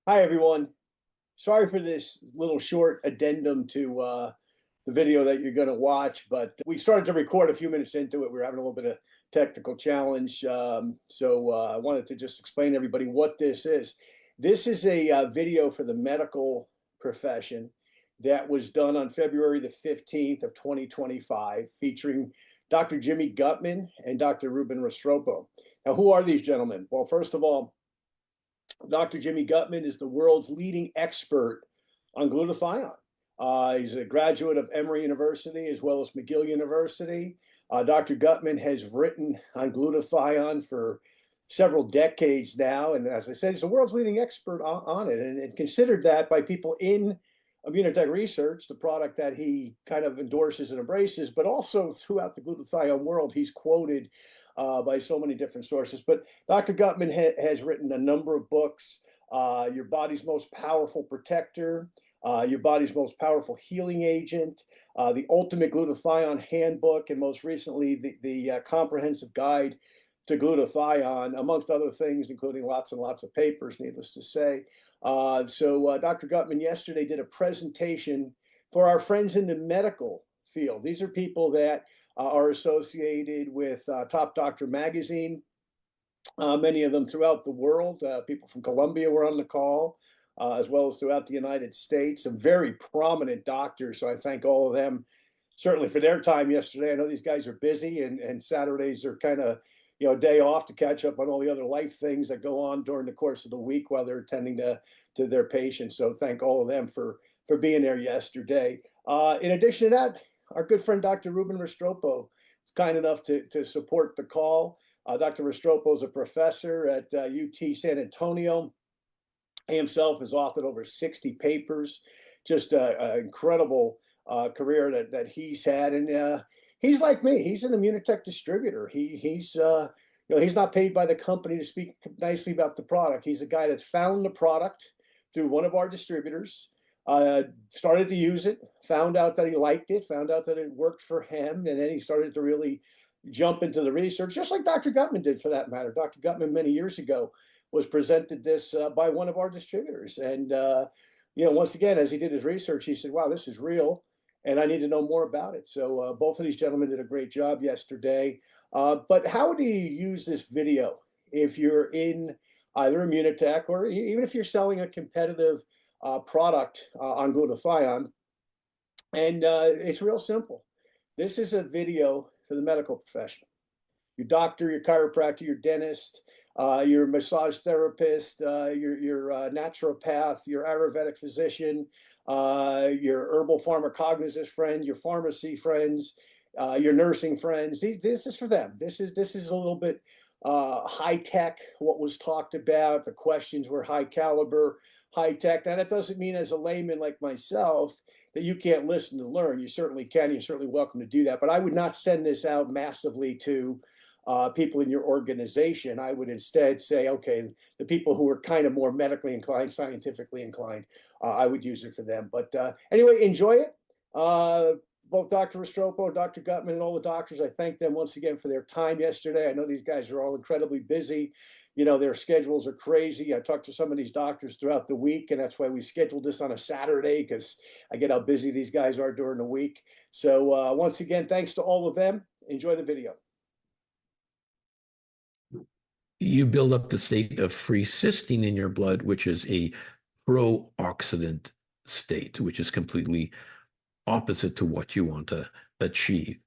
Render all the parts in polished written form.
Hi, everyone. Sorry for this little short addendum to the video that you're going to watch, but we started to record a few minutes into it. We were having a little bit of technical challenge. I wanted to just explain to everybody what this is. This is a video for the medical profession that was done on February the 15th of 2025, featuring Dr. Jimmy Gutman and Dr. Ruben Restrepo. Now, who are these gentlemen? Well, first of all, Dr. Jimmy Gutman is the world's leading expert on glutathione. He's a graduate of Emory University as well as McGill University. Dr. Gutman has written on glutathione for several decades now. And as I said, he's the world's leading expert on it and considered that by people in immunotech research, the product that he kind of endorses and embraces, but also throughout the glutathione world, he's quoted by so many different sources. But Dr. Gutman has written a number of books, Your Body's Most Powerful Protector, Your Body's Most Powerful Healing Agent, The Ultimate Glutathione Handbook, and most recently, the Comprehensive Guide to Glutathione, amongst other things, including lots and lots of papers, needless to say. Dr. Gutman yesterday did a presentation for our friends in the medical field. These are people that are associated with Top Doctor magazine, many of them throughout the world. People from Colombia were on the call, as well as throughout the United States. Some very prominent doctors, so I thank all of them certainly for their time yesterday. I know these guys are busy, and Saturdays are kind of a day off to catch up on all the other life things that go on during the course of the week while they're attending to their patients. So thank all of them for being there yesterday. In addition to that, our good friend Dr. Ruben Restrepo is kind enough to support the call. Dr. Restrepo is a professor at UT San Antonio. He himself has authored over 60 papers, just an incredible career that he's had. And he's like me. He's an immunotech distributor. He's not paid by the company to speak nicely about the product. He's a guy that's found the product through one of our distributors, started to use it, found out that he liked it, found out that it worked for him, and then he started to really jump into the research, just like Dr. Gutman did for that matter. Dr. Gutman many years ago was presented this by one of our distributors. And, once again, as he did his research, he said, wow, this is real, and I need to know more about it. So both of these gentlemen did a great job yesterday. But how do you use this video if you're in either immunotech or even if you're selling a competitive product on glutathione? And it's real simple. This is a video for the medical profession. Your doctor, your chiropractor, your dentist, your massage therapist, your naturopath, your Ayurvedic physician, your herbal pharmacognizist friend, your pharmacy friends, your nursing friends. This is for them. This is a little bit high tech. What was talked about, the questions were high caliber, high tech. Now that doesn't mean, as a layman like myself, that you can't listen to learn. You certainly can. You're certainly welcome to do that. But I would not send this out massively to people in your organization. I would instead say, okay, the people who are kind of more medically inclined, scientifically inclined, I would use it for them. But anyway, enjoy it. Both Dr. Restrepo, Dr. Gutman, and all the doctors, I thank them once again for their time yesterday. I know these guys are all incredibly busy. Their schedules are crazy. I talked to some of these doctors throughout the week, and that's why we scheduled this on a Saturday, because I get how busy these guys are during the week. So once again, thanks to all of them. Enjoy the video. You build up the state of free cysteine in your blood, which is a pro-oxidant state, which is completely opposite to what you want to achieve.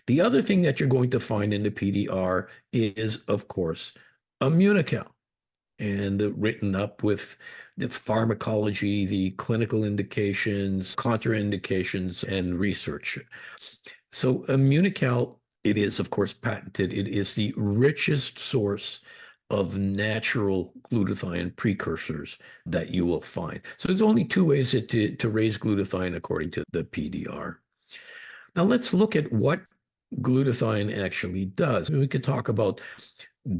The other thing that you're going to find in the PDR is, of course, Immunical, and written up with the pharmacology, the clinical indications, contraindications, and research. So Immunical, it is, of course, patented. It is the richest source of natural glutathione precursors that you will find. So there's only two ways to raise glutathione according to the PDR. Now let's look at what glutathione actually does. We could talk about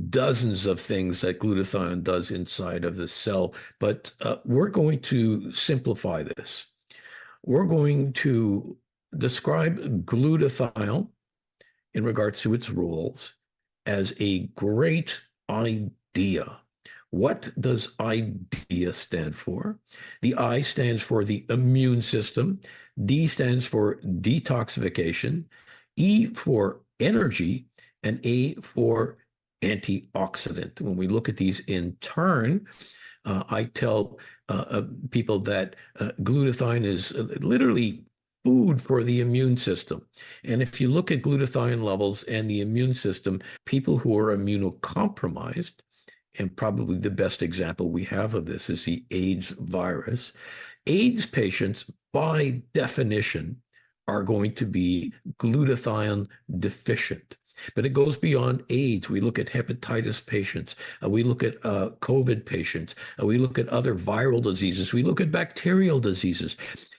dozens of things that glutathione does inside of the cell, but we're going to simplify this. We're going to describe glutathione in regards to its roles as a great idea What does IDEA stand for? The I stands for the immune system. D stands for detoxification. E for energy, and A for antioxidant. When we look at these in turn, I tell people that glutathione is literally food for the immune system. And if you look at glutathione levels and the immune system, people who are immunocompromised, and probably the best example we have of this is the AIDS virus. AIDS patients, by definition, are going to be glutathione deficient. But it goes beyond AIDS. We look at hepatitis patients. We look at COVID patients. We look at other viral diseases. We look at bacterial diseases.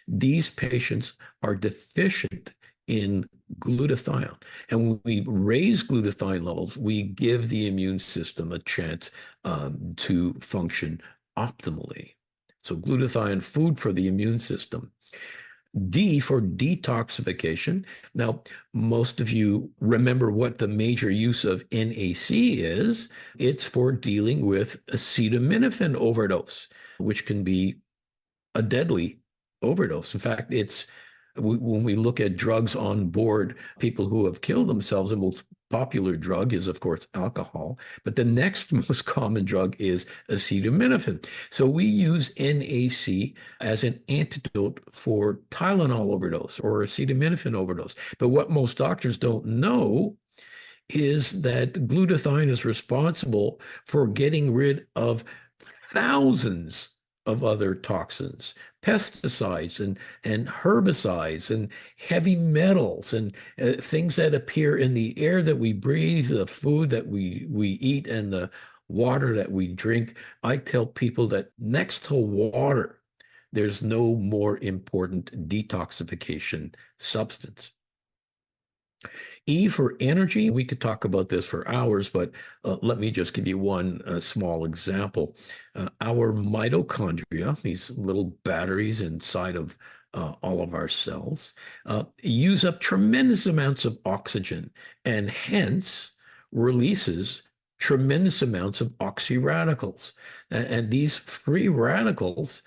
These patients are deficient in glutathione. And when we raise glutathione levels, we give the immune system a chance to function optimally. So glutathione, food for the immune system. D for detoxification. Now, most of you remember what the major use of NAC is. It's for dealing with acetaminophen overdose, which can be a deadly overdose. In fact, when we look at drugs on board, people who have killed themselves, the most popular drug is, of course, alcohol. But the next most common drug is acetaminophen. So we use NAC as an antidote for Tylenol overdose or acetaminophen overdose. But what most doctors don't know is that glutathione is responsible for getting rid of thousands of other toxins, pesticides and herbicides and heavy metals and things that appear in the air that we breathe, the food that we eat, and the water that we drink. I tell people that next to water, there's no more important detoxification substance. E for energy. We could talk about this for hours, but let me just give you one small example. Our mitochondria, these little batteries inside of all of our cells, use up tremendous amounts of oxygen and hence releases tremendous amounts of oxyradicals. And these free radicals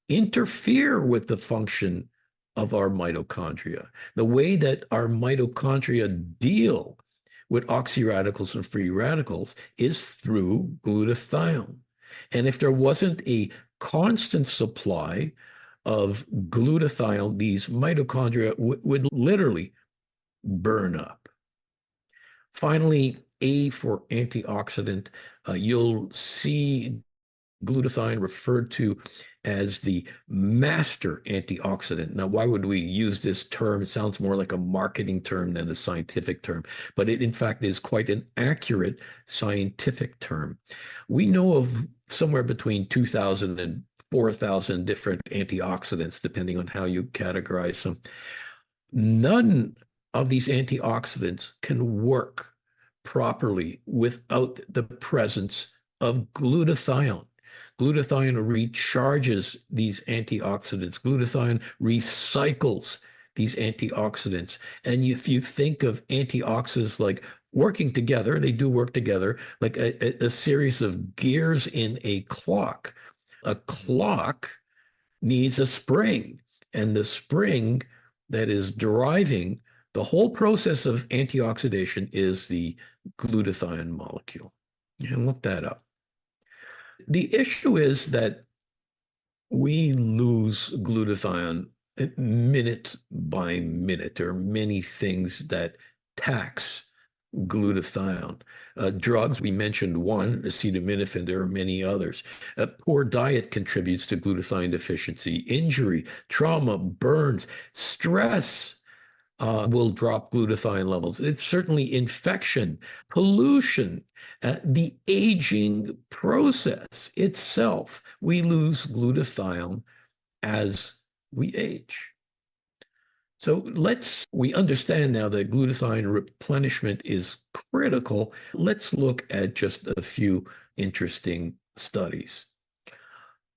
interfere with the function of our mitochondria. The way that our mitochondria deal with oxyradicals and free radicals is through glutathione. And if there wasn't a constant supply of glutathione, these mitochondria would literally burn up. Finally, A for antioxidant. You'll see glutathione referred to as the master antioxidant. Now, why would we use this term? It sounds more like a marketing term than a scientific term, but it in fact is quite an accurate scientific term. We know of somewhere between 2,000 and 4,000 different antioxidants, depending on how you categorize them. None of these antioxidants can work properly without the presence of glutathione. Glutathione recharges these antioxidants. Glutathione recycles these antioxidants. And if you think of antioxidants like working together, they do work together like a series of gears in a clock. A clock needs a spring, and the spring that is driving the whole process of antioxidation is the glutathione molecule. You can look that up. The issue is that we lose glutathione minute by minute. There are many things that tax glutathione. Drugs, we mentioned one, acetaminophen, there are many others. Poor diet contributes to glutathione deficiency. Injury, trauma, burns, stress will drop glutathione levels. It's certainly infection, pollution, the aging process itself. We lose glutathione as we age. So we understand now that glutathione replenishment is critical. Let's look at just a few interesting studies.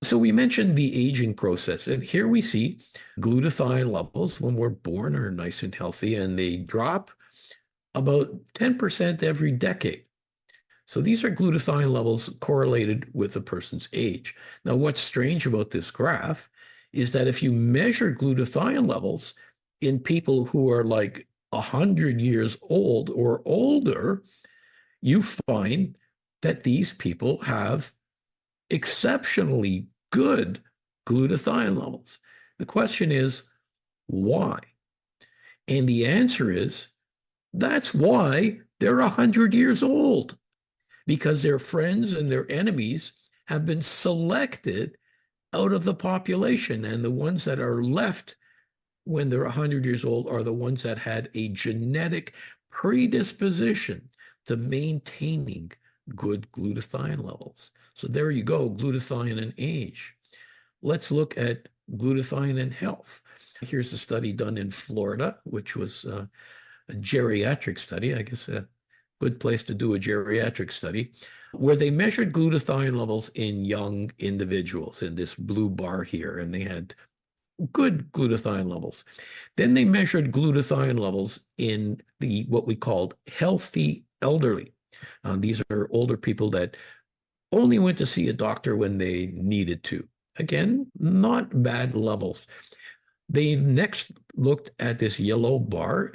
So we mentioned the aging process, and here we see glutathione levels when we're born are nice and healthy, and they drop about 10% every decade. So these are glutathione levels correlated with a person's age. Now, what's strange about this graph is that if you measure glutathione levels in people who are like 100 years old or older, you find that these people have exceptionally good glutathione levels. The question is, why? And the answer is, that's why they're 100 years old, because their friends and their enemies have been selected out of the population. And the ones that are left when they're 100 years old are the ones that had a genetic predisposition to maintaining good glutathione levels. So there you go, glutathione and age. Let's look at glutathione and health. Here's a study done in Florida, which was a geriatric study, I guess a good place to do a geriatric study, where they measured glutathione levels in young individuals in this blue bar here, and they had good glutathione levels. Then they measured glutathione levels in the what we called healthy elderly. These are older people that only went to see a doctor when they needed to. Again, not bad levels. They next looked at this yellow bar,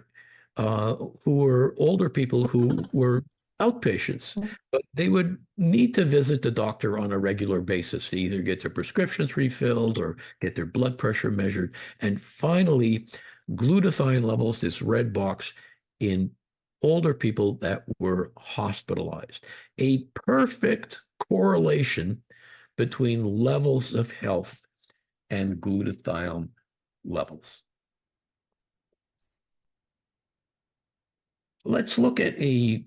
who were older people who were outpatients, but they would need to visit the doctor on a regular basis to either get their prescriptions refilled or get their blood pressure measured. And finally, glutathione levels, this red box, in older people that were hospitalized. A perfect correlation between levels of health and glutathione levels. Let's look at a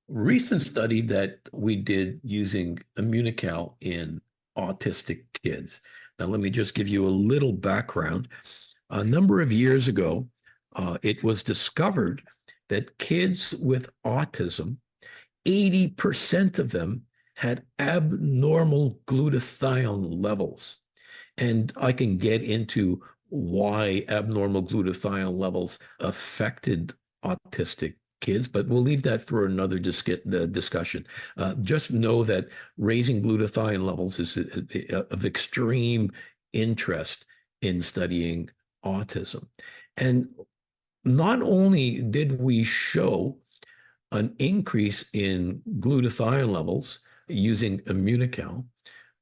recent study that we did using Immunical in autistic kids. Now, let me just give you a little background. A number of years ago, it was discovered that kids with autism, 80% of them had abnormal glutathione levels. And I can get into why abnormal glutathione levels affected autistic kids, but we'll leave that for another discussion. Just know that raising glutathione levels is of extreme interest in studying autism. And not only did we show an increase in glutathione levels using Immunical.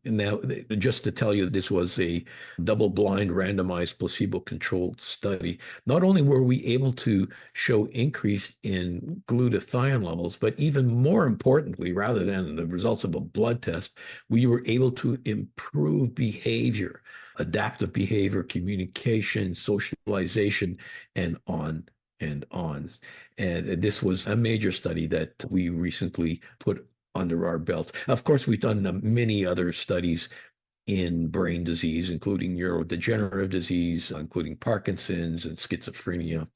And now, just to tell you, this was a double-blind, randomized, placebo-controlled study. Not only were we able to show increase in glutathione levels, but even more importantly, rather than the results of a blood test, we were able to improve behavior, adaptive behavior, communication, socialization, and on and on. And this was a major study that we recently put under our belts. Of course, we've done many other studies in brain disease, including neurodegenerative disease, including Parkinson's and schizophrenia.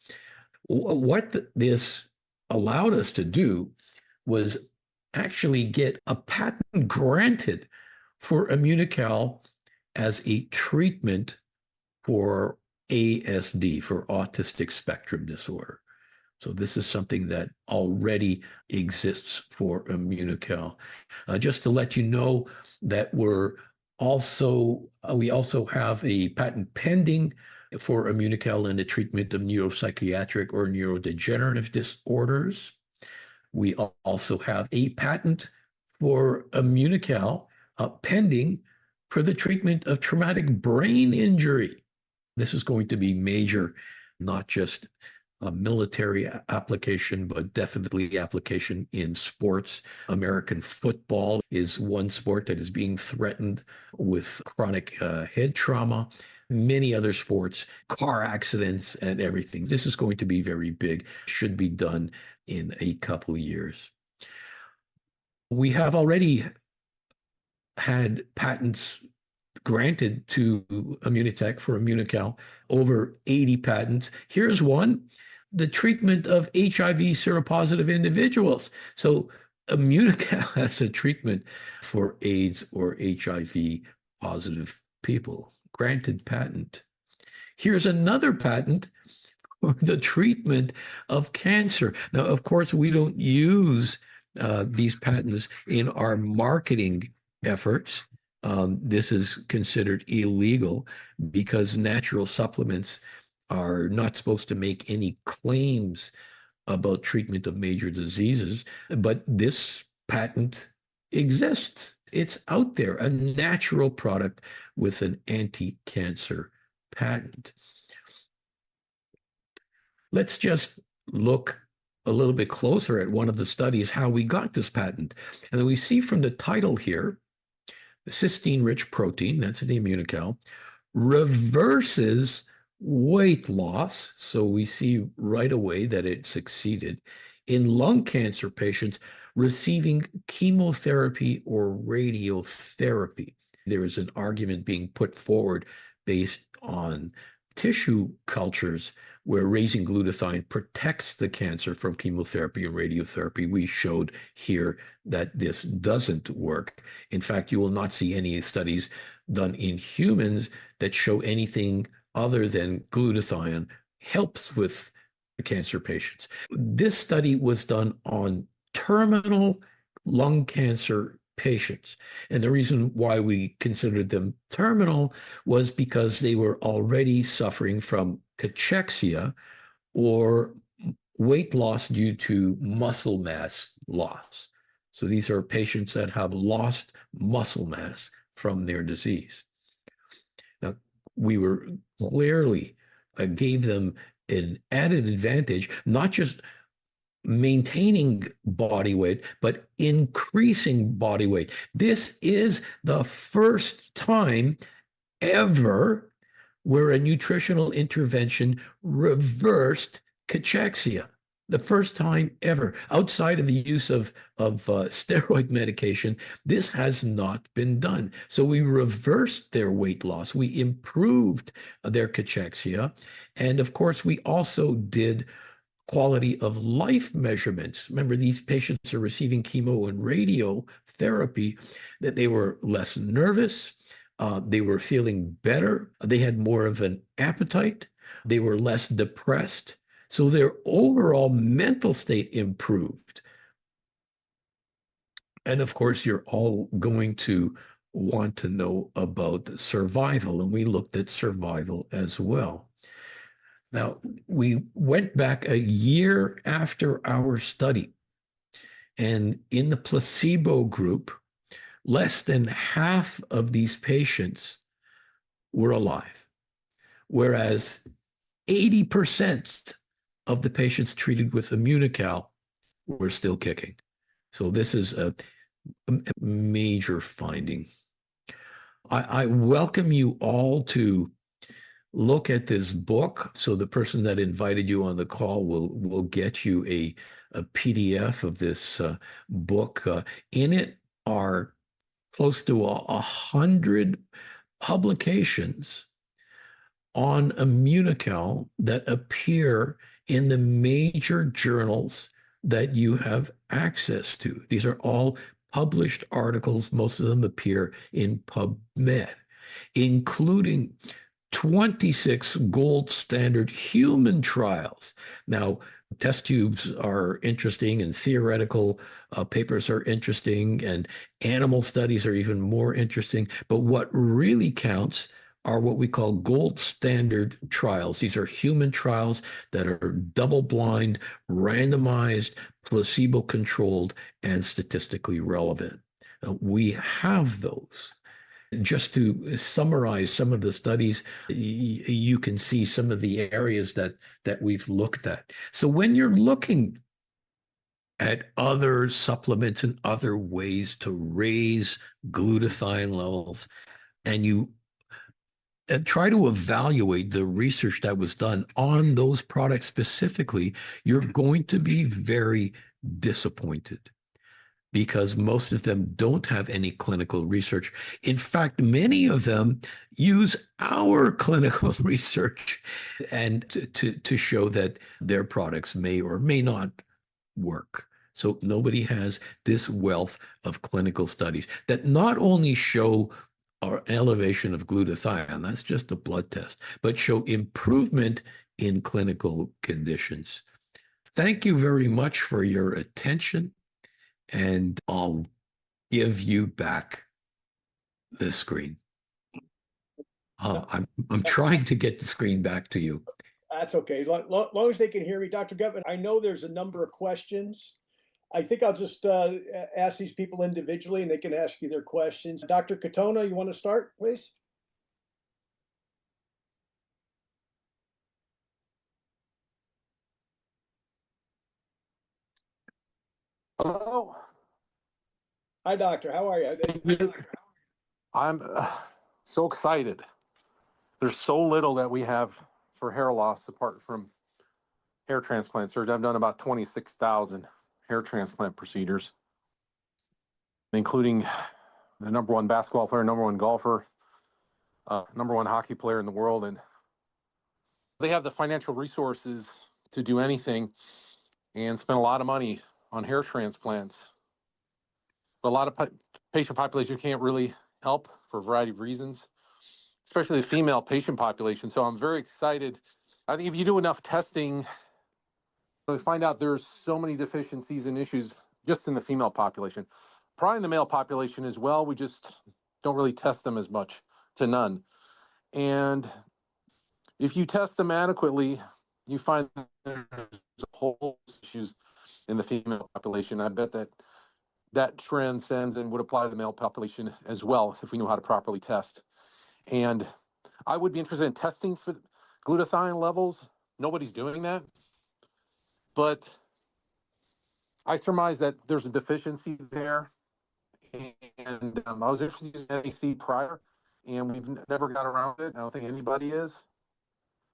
What this allowed us to do was actually get a patent granted for Immunical as a treatment for ASD, for autistic spectrum disorder. So this is something that already exists for Immunical. Just to let you know that we also have a patent pending for Immunical in the treatment of neuropsychiatric or neurodegenerative disorders. We also have a patent for Immunical pending for the treatment of traumatic brain injury. This is going to be major, not just a military application, but definitely application in sports. American football is one sport that is being threatened with chronic head trauma. Many other sports, car accidents and everything. This is going to be very big, should be done in a couple of years. We have already had patents granted to Immunitech for Immunical, over 80 patents. Here's one, the treatment of HIV seropositive individuals. So Immunical has a treatment for AIDS or HIV positive people, granted patent. Here's another patent for the treatment of cancer. Now, of course, we don't use these patents in our marketing efforts. This is considered illegal because natural supplements are not supposed to make any claims about treatment of major diseases, but this patent exists. It's out there, a natural product with an anti-cancer patent. Let's just look a little bit closer at one of the studies, how we got this patent. And then we see from the title here, the cysteine-rich protein, that's the immunocal, reverses weight loss. So we see right away that it succeeded in lung cancer patients receiving chemotherapy or radiotherapy. There is an argument being put forward based on tissue cultures where raising glutathione protects the cancer from chemotherapy and radiotherapy. We showed here that this doesn't work. In fact, you will not see any studies done in humans that show anything other than glutathione helps with cancer patients. This study was done on terminal lung cancer patients. And the reason why we considered them terminal was because they were already suffering from cachexia or weight loss due to muscle mass loss. So these are patients that have lost muscle mass from their disease. Now, we were clearly gave them an added advantage, not just maintaining body weight, but increasing body weight. This is the first time ever where a nutritional intervention reversed cachexia. The first time ever, outside of the use of steroid medication, this has not been done. So we reversed their weight loss. We improved their cachexia. And of course, we also did quality of life measurements. Remember, these patients are receiving chemo and radiotherapy, that they were less nervous, they were feeling better, they had more of an appetite, they were less depressed. So their overall mental state improved. And of course, you're all going to want to know about survival, and we looked at survival as well. Now, we went back a year after our study, and in the placebo group, less than half of these patients were alive, whereas 80% of the patients treated with Immunical were still kicking. So this is a major finding. I welcome you all to look at this book. So the person that invited you on the call will get you a PDF of this book. In it are close to 100 publications on Immunical that appear in the major journals that you have access to. These are all published articles. Most of them appear in PubMed, including 26 gold standard human trials. Now, test tubes are interesting, and theoretical papers are interesting, and animal studies are even more interesting. But what really counts are what we call gold standard trials. These are human trials that are double-blind, randomized, placebo-controlled, and statistically relevant. We have those. Just to summarize some of the studies, you can see some of the areas that we've looked at. So when you're looking at other supplements and other ways to raise glutathione levels, and you try to evaluate the research that was done on those products specifically, you're going to be very disappointed, because most of them don't have any clinical research. In fact, many of them use our clinical research and to show that their products may or may not work. So nobody has this wealth of clinical studies that not only show an elevation of glutathione, that's just a blood test, but show improvement in clinical conditions. Thank you very much for your attention. and I'll give you back the screen. I'm trying to get the screen back to you. That's okay. Long as they can hear me. Dr. Gutman, I know there's a number of questions. I think I'll just ask these people individually and they can ask you their questions. Dr. Katona, you want to start, please? Hello. Hi, doctor. How are you? I'm so excited. There's so little that we have for hair loss apart from hair transplant surgery. I've done about 26,000 hair transplant procedures, including the number one basketball player, number one golfer, number one hockey player in the world. And they have the financial resources to do anything and spend a lot of money on hair transplants. But a lot of patient population can't really help for a variety of reasons, especially the female patient population. So I'm very excited. I think if you do enough testing, we find out there's so many deficiencies and issues just in the female population. Probably in the male population as well. We just don't really test them as much to none. And if you test them adequately, you find there's a whole issues in the female population. I bet that transcends and would apply to the male population as well if we knew how to properly test. And I would be interested in testing for glutathione levels. Nobody's doing that. But I surmise that there's a deficiency there. And I was interested in using NAC prior, and we've never got around it. I don't think anybody is.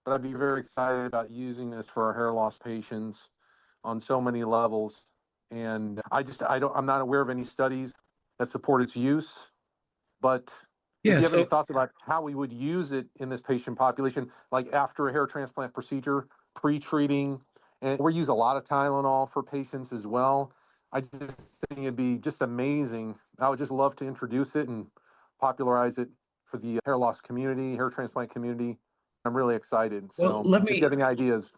But I'd be very excited about using this for our hair loss patients on so many levels. And I'm not aware of any studies that support its use. But if you have any thoughts about how we would use it in this patient population, like after a hair transplant procedure, pre-treating, and we use a lot of Tylenol for patients as well. I just think it'd be just amazing. I would just love to introduce it and popularize it for the hair loss community, hair transplant community. I'm really excited. Well, So if you have any ideas.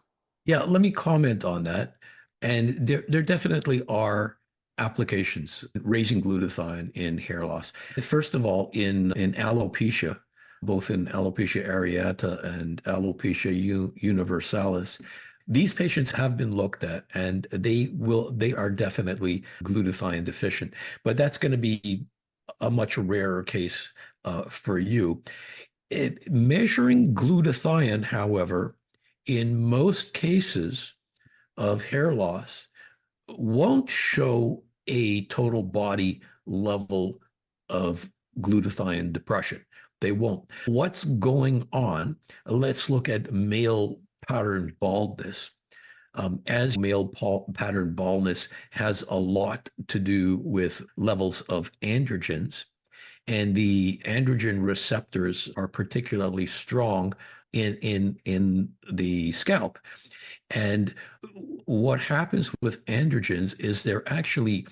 Yeah, let me comment on that. And there definitely are applications raising glutathione in hair loss. First of all, in alopecia, both in alopecia areata and alopecia universalis, these patients have been looked at and they are definitely glutathione deficient. But that's going to be a much rarer case for you. Measuring glutathione, however, in most cases of hair loss, won't show a total body level of glutathione depression. They won't. What's going on? Let's look at male pattern baldness. As male pattern baldness has a lot to do with levels of androgens, and the androgen receptors are particularly strong in the scalp. And what happens with androgens is they're actually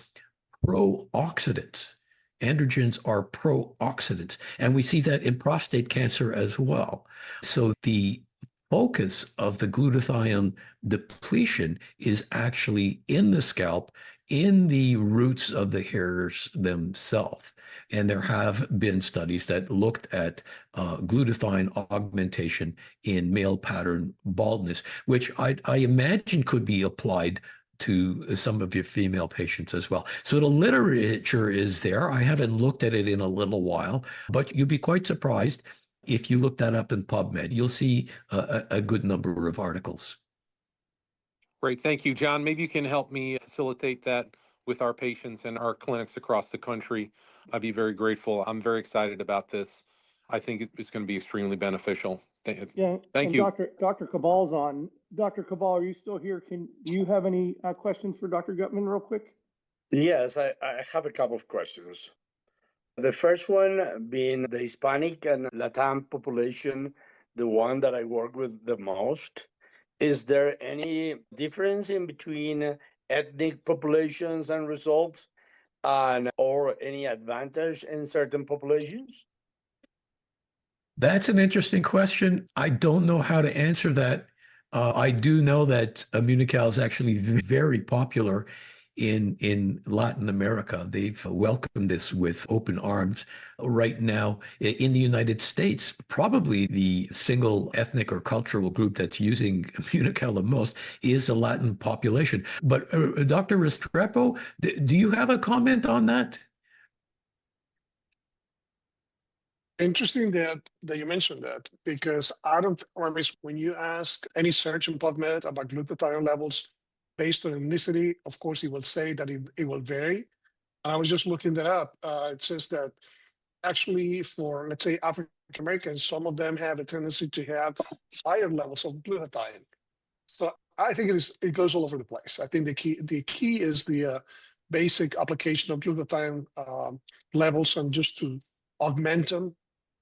pro-oxidants. Androgens are pro-oxidants, and we see that in prostate cancer as well. So the focus of the glutathione depletion is actually in the scalp, in the roots of the hairs themselves. And there have been studies that looked at glutathione augmentation in male pattern baldness, which I imagine could be applied to some of your female patients as well. So the literature is there. I haven't looked at it in a little while, but you'd be quite surprised if you look that up in PubMed. You'll see a good number of articles. Great. Thank you, John. Maybe you can help me facilitate that with our patients and our clinics across the country. I'd be very grateful. I'm very excited about this. I think it's going to be extremely beneficial. Thank you. Dr. Cabal's on. Dr. Cabal, are you still here? Do you have any questions for Dr. Gutman real quick? Yes, I have a couple of questions. The first one being the Hispanic and Latin population, the one that I work with the most. Is there any difference in between ethnic populations and results, or any advantage in certain populations? That's an interesting question. I don't know how to answer that. I do know that Immunical is actually very popular in Latin America. They've welcomed this with open arms. Right now, in the United States, probably the single ethnic or cultural group that's using Immunocal the most is the Latin population. But Dr. Restrepo, do you have a comment on that? Interesting that you mentioned that, because I don't, or when you ask any search in PubMed about glutathione levels based on ethnicity, of course, it will say that it will vary. I was just looking that up. It says that actually for, let's say, African Americans, some of them have a tendency to have higher levels of glutathione. So I think it goes all over the place. I think the key is the basic application of glutathione levels, and just to augment them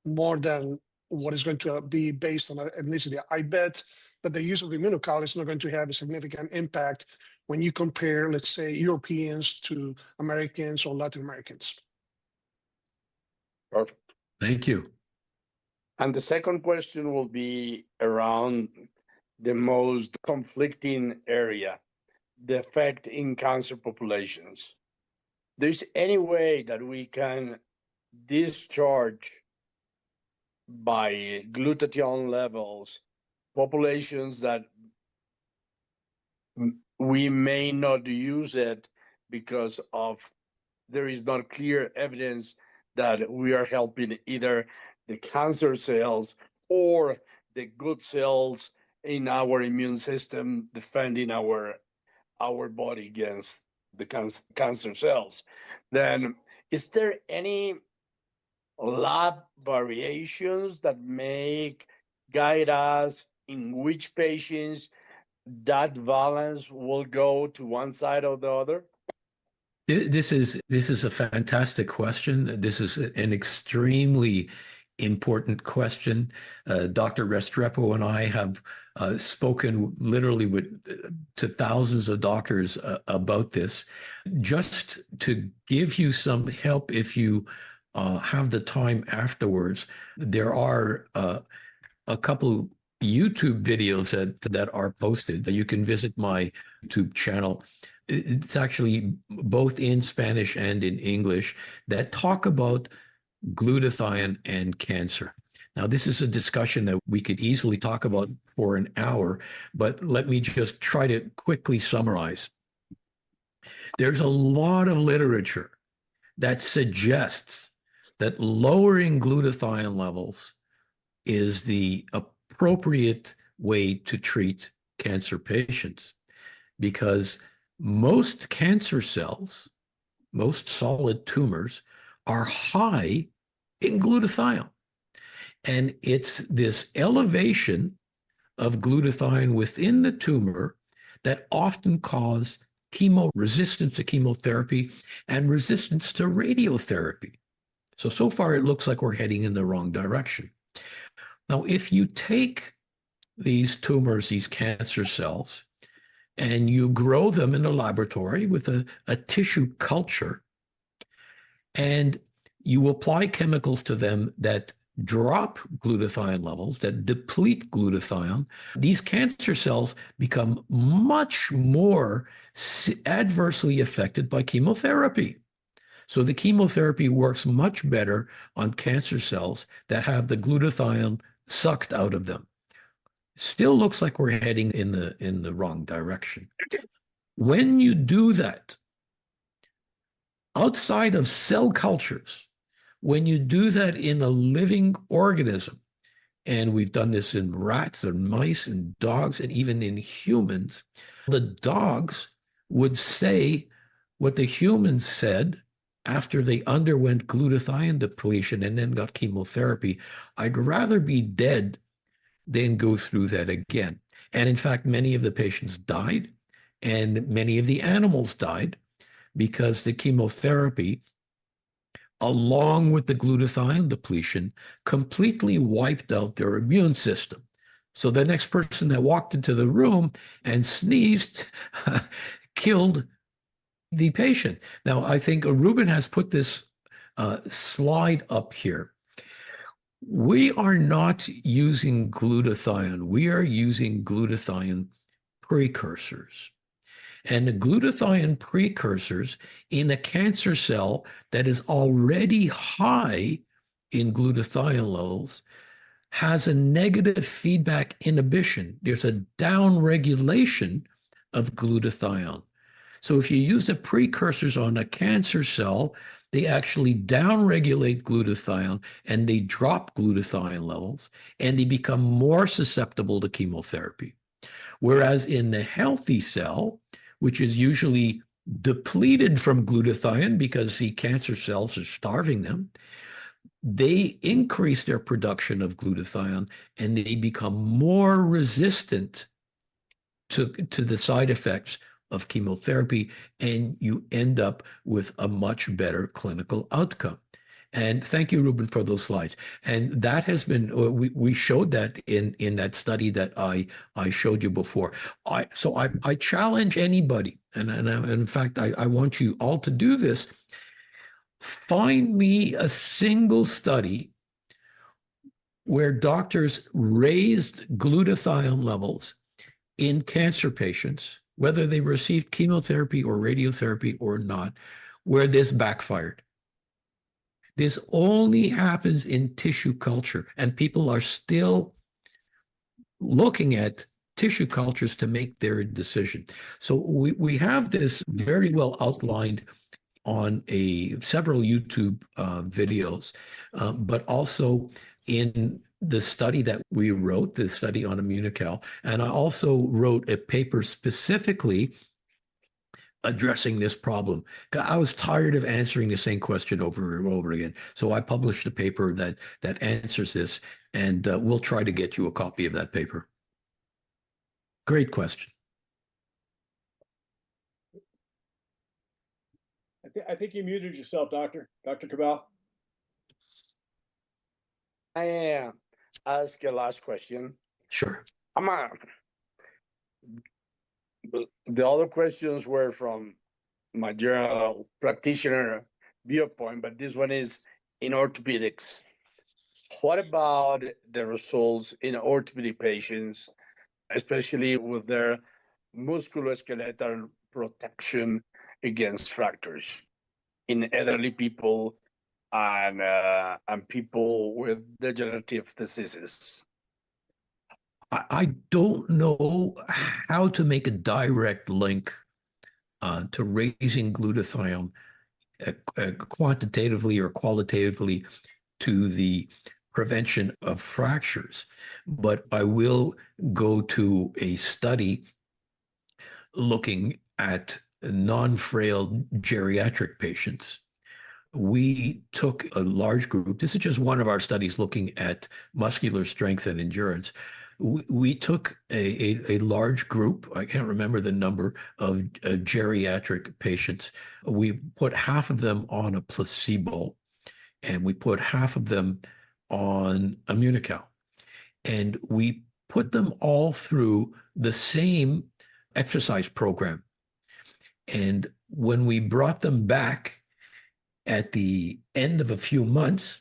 more than what is going to be based on ethnicity. I bet that the use of Immunocal is not going to have a significant impact when you compare, let's say, Europeans to Americans or Latin Americans. Perfect. Thank you. And the second question will be around the most conflicting area, the effect in cancer populations. There's any way that we can discharge by glutathione levels populations that we may not use it because of there is not clear evidence that we are helping either the cancer cells or the good cells in our immune system defending our body against the cancer cells. Then is there any lab variations that may guide us in which patients that balance will go to one side or the other? This is a fantastic question. This is an extremely important question. Dr. Restrepo and I have spoken literally to thousands of doctors about this. Just to give you some help, if you have the time afterwards, there are a couple YouTube videos that are posted that you can visit my YouTube channel. It's actually both in Spanish and in English that talk about glutathione and cancer. Now, this is a discussion that we could easily talk about for an hour, but let me just try to quickly summarize. There's a lot of literature that suggests that lowering glutathione levels is the appropriate way to treat cancer patients, because most cancer cells, most solid tumors, are high in glutathione. And it's this elevation of glutathione within the tumor that often cause resistance to chemotherapy and resistance to radiotherapy. So far it looks like we're heading in the wrong direction. Now, if you take these tumors, these cancer cells, and you grow them in a laboratory with a tissue culture, and you apply chemicals to them that drop glutathione levels, that deplete glutathione, these cancer cells become much more adversely affected by chemotherapy. So the chemotherapy works much better on cancer cells that have the glutathione sucked out of them. Still looks like we're heading in the wrong direction. When you do that, outside of cell cultures, when you do that in a living organism, and we've done this in rats and mice and dogs and even in humans, the dogs would say what the humans said after they underwent glutathione depletion and then got chemotherapy: I'd rather be dead than go through that again. And in fact, many of the patients died, and many of the animals died because the chemotherapy, along with the glutathione depletion, completely wiped out their immune system. So the next person that walked into the room and sneezed killed the patient. Now, I think Ruben has put this slide up here. We are not using glutathione. We are using glutathione precursors. And the glutathione precursors in a cancer cell that is already high in glutathione levels has a negative feedback inhibition. There's a downregulation of glutathione. So if you use the precursors on a cancer cell, they actually downregulate glutathione and they drop glutathione levels and they become more susceptible to chemotherapy. Whereas in the healthy cell, which is usually depleted from glutathione because the cancer cells are starving them, they increase their production of glutathione and they become more resistant to the side effects of chemotherapy, and you end up with a much better clinical outcome. And thank you, Ruben, for those slides. And that has been, we showed that in that study that I showed you before. So I challenge anybody, and in fact, I want you all to do this. Find me a single study where doctors raised glutathione levels in cancer patients, whether they received chemotherapy or radiotherapy or not, where this backfired. This only happens in tissue culture, and people are still looking at tissue cultures to make their decision. So we have this very well outlined on several YouTube videos, but also in the study that we wrote, the study on Immunical. And I also wrote a paper specifically addressing this problem. I was tired of answering the same question over and over again. So I published a paper that answers this, and we'll try to get you a copy of that paper. Great question. I think you muted yourself, Dr. Cabal. I ask a last question. Sure. The other questions were from my general practitioner viewpoint, but this one is in orthopedics. What about the results in orthopedic patients, especially with their musculoskeletal protection against fractures in elderly people and people with degenerative diseases? I don't know how to make a direct link to raising glutathione quantitatively or qualitatively to the prevention of fractures, but I will go to a study looking at non-frail geriatric patients. We took a large group. This is just one of our studies looking at muscular strength and endurance. We took a large group, I can't remember the number, of geriatric patients. We put half of them on a placebo, and we put half of them on Immunical. And we put them all through the same exercise program. And when we brought them back at the end of a few months,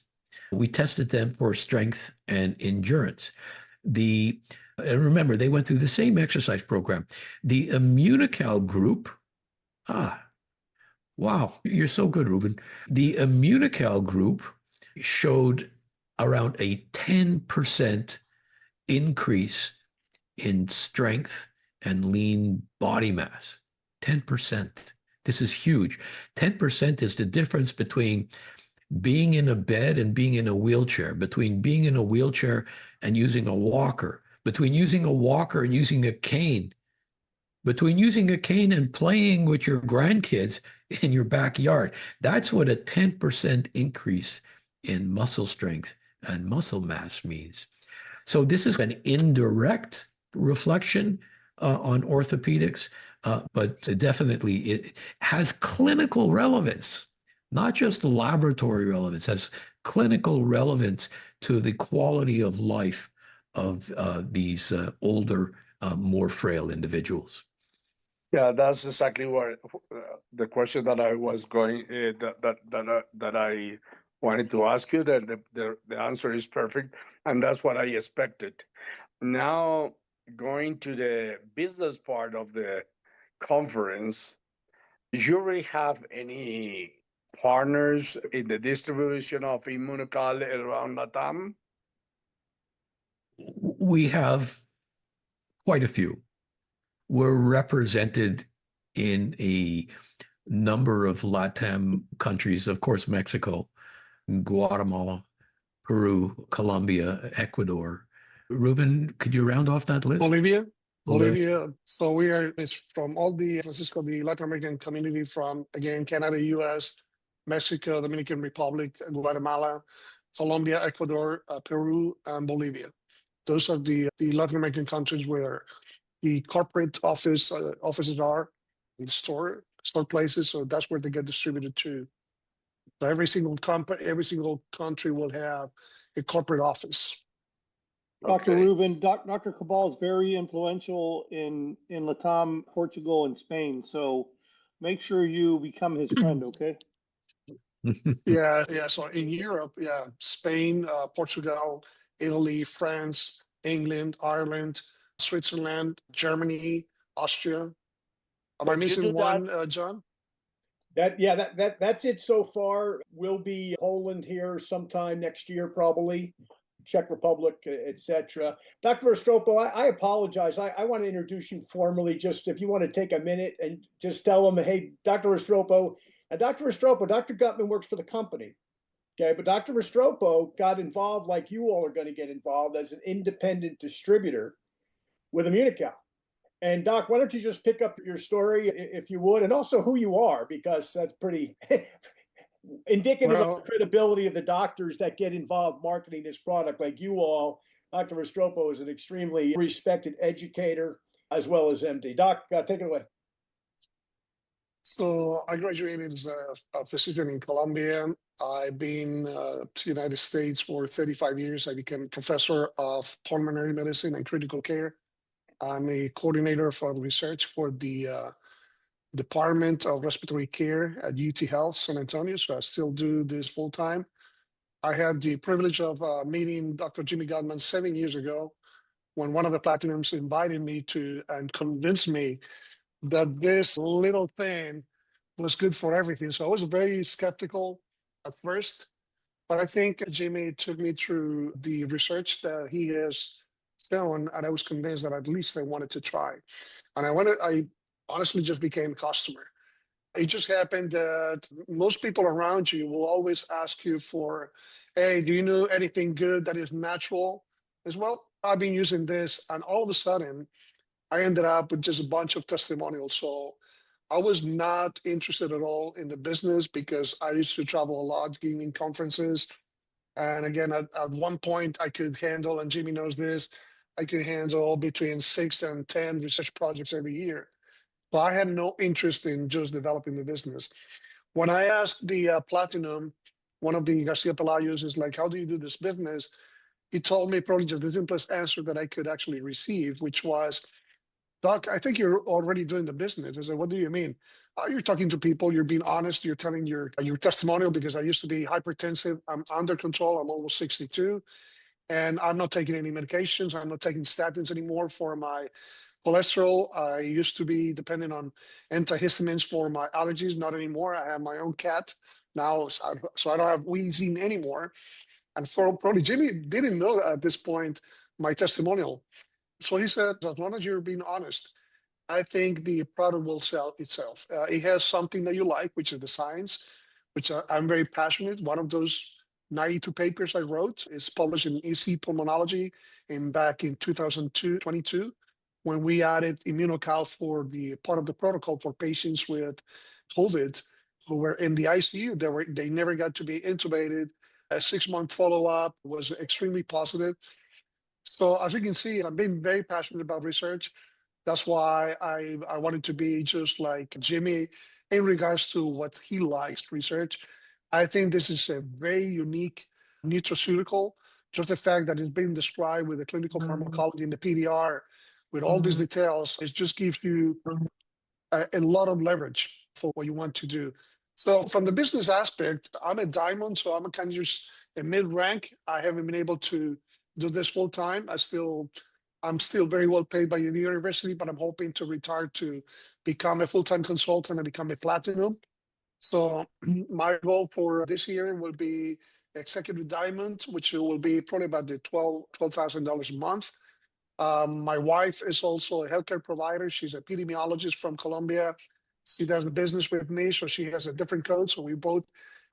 we tested them for strength and endurance. And remember, they went through the same exercise program. The Immunical group, wow, you're so good, Ruben. The Immunical group showed around a 10% increase in strength and lean body mass. 10%. This is huge. 10% is the difference between being in a bed and being in a wheelchair, between being in a wheelchair and using a walker, between using a walker and using a cane, between using a cane and playing with your grandkids in your backyard. That's what a 10% increase in muscle strength and muscle mass means. So this is an indirect reflection on orthopedics, but definitely it has clinical relevance, not just laboratory relevance, has clinical relevance to the quality of life of these older, more frail individuals. Yeah, that's exactly what the question that I was going that I wanted to ask you. That the answer is perfect, and that's what I expected. Now, going to the business part of the conference, do you already have any partners in the distribution of Immunocal around Latam? We have quite a few. We're represented in a number of LATAM countries, of course, Mexico, Guatemala, Peru, Colombia, Ecuador. Ruben, could you round off that list? Bolivia. So it's from all the Francisco, the Latin American community from, again, Canada, US, Mexico, Dominican Republic, Guatemala, Colombia, Ecuador, Peru, and Bolivia. Those are the Latin American countries where the corporate offices are, the store places. So that's where they get distributed to. So every single country will have a corporate office. Dr. Okay. Ruben, Dr. Cabal is very influential in Latam, Portugal, and Spain. So make sure you become his friend, okay? Yeah. So in Europe, Spain, Portugal, Italy, France, England, Ireland, Switzerland, Germany, Austria. Am I But you do missing that- one, John? That's it so far. We'll be Poland here sometime next year, probably. Czech Republic, etc. Dr. Restrepo, I apologize. I want to introduce you formally. Just if you want to take a minute and just tell them, hey, Dr. Restrepo, Dr. Gutman works for the company. Okay, but Dr. Restrepo got involved like you all are going to get involved as an independent distributor with Immunocal. And Doc, why don't you just pick up your story, if you would, and also who you are, because that's pretty indicative of the credibility of the doctors that get involved marketing this product like you all. Dr. Restrepo is an extremely respected educator as well as MD. Doc, take it away. So I graduated as a physician in Colombia. I've been to the United States for 35 years. I became professor of pulmonary medicine and critical care. I'm a coordinator for research for the Department of Respiratory Care at UT Health San Antonio. So I still do this full time. I had the privilege of meeting Dr. Jimmy Gutman 7 years ago when one of the platinums invited me to and convinced me that this little thing was good for everything. So I was very skeptical at first, but I think Jimmy took me through the research that he has shown, and I was convinced that at least I wanted to try. And I honestly just became a customer. It just happened that most people around you will always ask you for, hey, do you know anything good that is natural? As well, I've been using this, and all of a sudden, I ended up with just a bunch of testimonials. So I was not interested at all in the business because I used to travel a lot, giving conferences. And again, at one point I could handle, and Jimmy knows this, I could handle between 6 and 10 research projects every year. So I had no interest in just developing the business. When I asked the Platinum, one of the Garcia Pelayos is like, how do you do this business? He told me probably just the simplest answer that I could actually receive, which was, Doc, I think you're already doing the business. I said, what do you mean? You're talking to people, you're being honest, you're telling your testimonial, because I used to be hypertensive. I'm under control. I'm almost 62. And I'm not taking any medications. I'm not taking statins anymore for my cholesterol. I used to be dependent on antihistamines for my allergies. Not anymore. I have my own cat now, so I don't have wheezing anymore. And for probably Jimmy didn't know at this point my testimonial. So he said, as long as you're being honest, I think the product will sell itself. It has something that you like, which is the science, which I'm very passionate. One of those 92 papers I wrote is published in EC Pulmonology back in 2022, when we added Immunocal for the part of the protocol for patients with COVID who were in the ICU. They never got to be intubated. A 6-month follow-up was extremely positive. So as you can see, I've been very passionate about research. That's why I wanted to be just like Jimmy in regards to what he likes, research. I think this is a very unique nutraceutical. Just the fact that it's been described with the clinical pharmacology and the PDR, with all these details, it just gives you a lot of leverage for what you want to do. So from the business aspect, I'm a diamond, so I'm a kind of just a mid-rank. I haven't been able to do this full time. I still I'm still very well paid by the university, but I'm hoping to retire to become a full-time consultant and become a platinum. So my goal for this year will be executive diamond, which will be probably about the $12,000 a month. My wife is also a healthcare provider. She's an epidemiologist from Colombia. She does the business with me, so she has a different code. So we both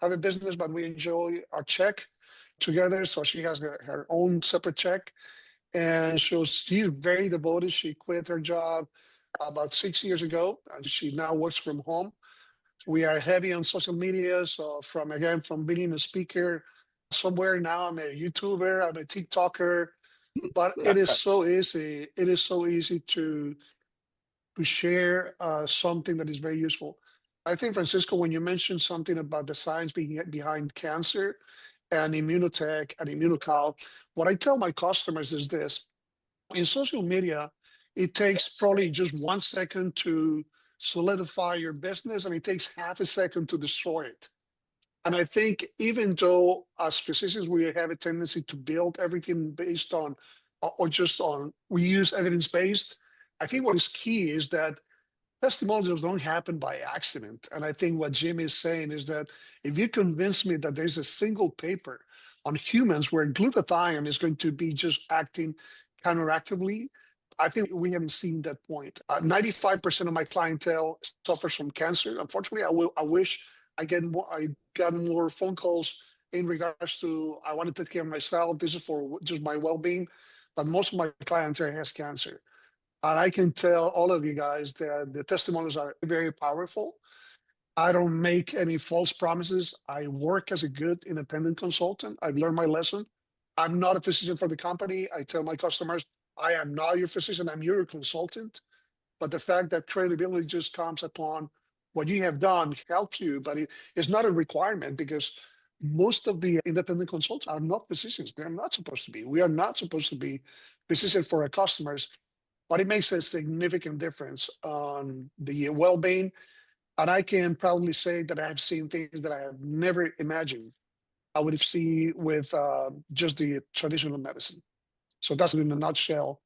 have a business, but we enjoy our check together. So she has her own separate check. And so she's very devoted. She quit her job about 6 years ago, and she now works from home. We are heavy on social media. So from being a speaker somewhere, now I'm a YouTuber, I'm a TikToker, but it is so easy. It is so easy to share something that is very useful. I think, Francisco, when you mentioned something about the science behind cancer and immunotech and immunocal, what I tell my customers is this. In social media, it takes probably just 1 second to solidify your business, and it takes half a second to destroy it. And I think even though as physicians, we have a tendency to build everything based on, or just on, we use evidence-based. I think what is key is that testimonials don't happen by accident. And I think what Jim is saying is that if you convince me that there's a single paper on humans where glutathione is going to be just acting counteractively, I think we haven't seen that point. 95% of my clientele suffers from cancer. Unfortunately, I wish I got more phone calls in regards to I want to take care of myself. This is for just my well-being, but most of my clientele has cancer. And I can tell all of you guys that the testimonials are very powerful. I don't make any false promises. I work as a good independent consultant. I've learned my lesson. I'm not a physician for the company. I tell my customers, I am not your physician, I'm your consultant. But the fact that credibility just comes upon what you have done helps you, but it's not a requirement because most of the independent consultants are not physicians. They're not supposed to be. We are not supposed to be physicians for our customers, but it makes a significant difference on the well-being. And I can proudly say that I have seen things that I have never imagined I would have seen with just the traditional medicine. So that's in a nutshell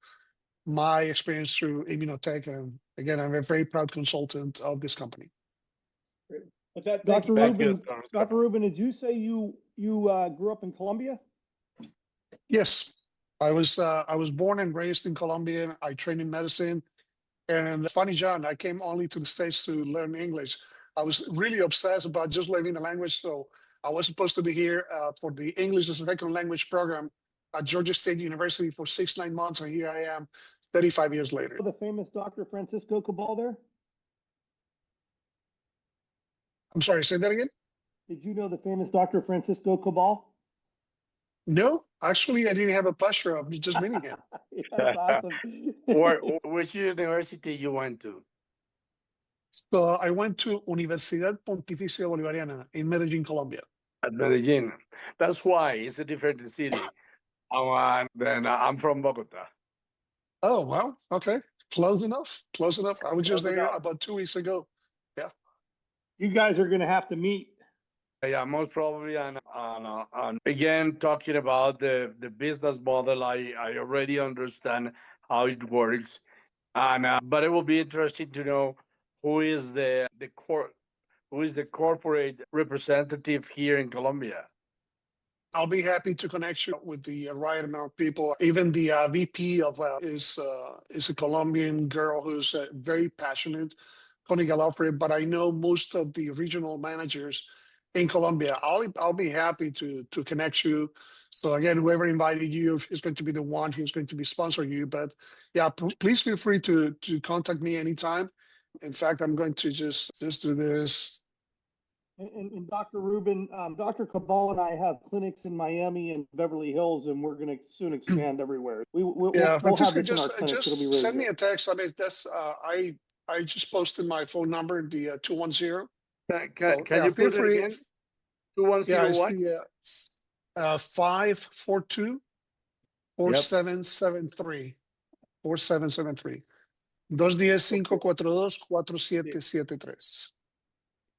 my experience through immunotech. And again, I'm a very proud consultant of this company. But that, Dr. Thank you, Rubin, Dr. Dr. Rubin, did you say you grew up in Colombia? Yes, I was born and raised in Colombia. I trained in medicine. And funny, John, I came only to the States to learn English. I was really obsessed about just learning the language. So I was supposed to be here for the English as a second language program at Georgia State University for 6-9 months. And here I am 35 years later. The famous Dr. Francisco Cabal there? I'm sorry, say that again? Did you know the famous Dr. Francisco Cabal? No, actually, I didn't have a pleasure of just meeting him. Yeah, that's awesome. Which university you went to? So I went to Universidad Pontificia Bolivariana in Medellin, Colombia. At Medellin. That's why it's a different city. Then I'm from Bogota. Oh, well, okay. Close enough. Close enough. I was just Close there enough. about 2 weeks ago. You guys are going to have to meet. Yeah, most probably. And again, talking about the business model, I already understand how it works. And but it will be interesting to know who is the corporate representative here in Colombia. I'll be happy to connect you with the right amount of people. Even the VP of is a Colombian girl who's very passionate, Connie Galofre. But I know most of the regional managers in Colombia. I'll be happy to connect you. So again, whoever invited you is going to be the one who's going to be sponsoring you. But yeah, please feel free to contact me anytime. In fact, I'm going to just do this. And Dr. Rubin, Dr. Cabal and I have clinics in Miami and Beverly Hills, and we're going to soon expand everywhere. We'll have Francisco, this in our clinics. It'll be really send me good. a text. I mean, that's I just posted my phone number, the 210. Can you feel put it free. again? 210 Yeah, it's what? the 542 4773 4773 210-542-4773.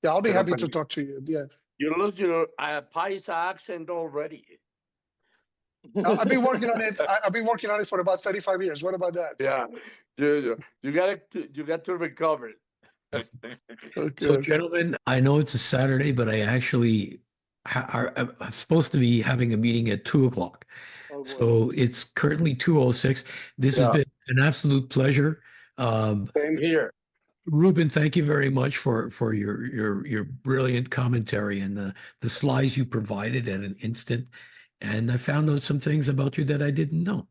Yeah, I'll be happy to talk to you. Yeah. You lose your Paisa accent already. I've been working on it. I've been working on it for about 35 years. What about that? Yeah, you got to recover it. So, Okay. gentlemen, I know it's a Saturday, but I actually I'm supposed to be having a meeting at 2 o'clock. Oh boy. So it's currently 2:06. This has Yeah, been an absolute pleasure. same here. Ruben, thank you very much for your brilliant commentary and the slides you provided at an instant. And I found out some things about you that I didn't know.